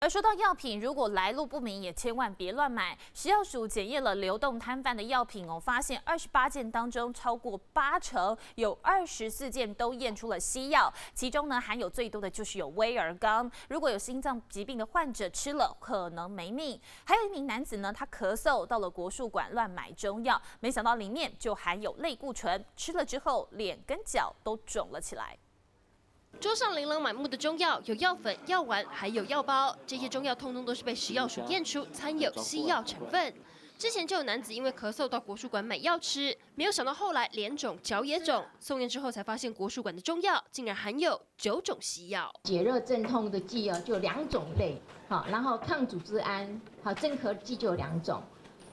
而说到药品，如果来路不明，也千万别乱买。食药署检验了流动摊贩的药品发现28件当中，超过80%有24件都验出了西药，其中含有最多的就是有威尔刚。如果有心脏疾病的患者吃了，可能没命。还有一名男子他咳嗽到了国术馆乱买中药，没想到里面就含有类固醇，吃了之后脸跟脚都肿了起来。 桌上琳琅满目的中药，有药粉、药丸，还有药包。这些中药通通都是被食药署验出掺有西药成分。之前就有男子因为咳嗽到国术馆买药吃，没有想到后来脸肿、脚也肿。送验之后才发现，国术馆的中药竟然含有9种西药。解热镇痛的剂就有2种类，好，然后抗组织胺，好，镇咳剂就有2种，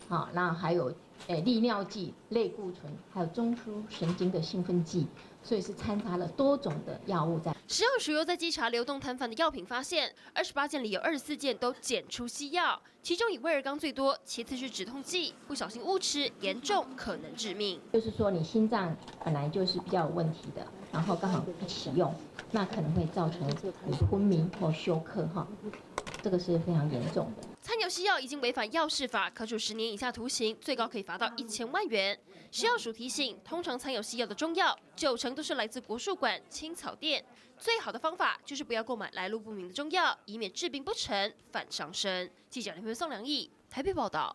好，然后还有利尿剂、类固醇，还有中枢神经的兴奋剂。 所以是掺杂了多种的药物在。食药署又在稽查流动摊贩的药品，发现28件里有24件都检出西药，其中以威尔刚最多，其次是止痛剂，不小心误吃严重可能致命。就是说你心脏本来就是比较有问题的，然后刚好一起用，那可能会造成你昏迷或休克哈，这个是非常严重的。 掺有西药已经违反药事法，可处10年以下徒刑，最高可以罚到1000万元。食药署提醒，通常掺有西药的中药，90%都是来自国术馆、青草店。最好的方法就是不要购买来路不明的中药，以免治病不成反伤身。记者林文宋良义台北报道。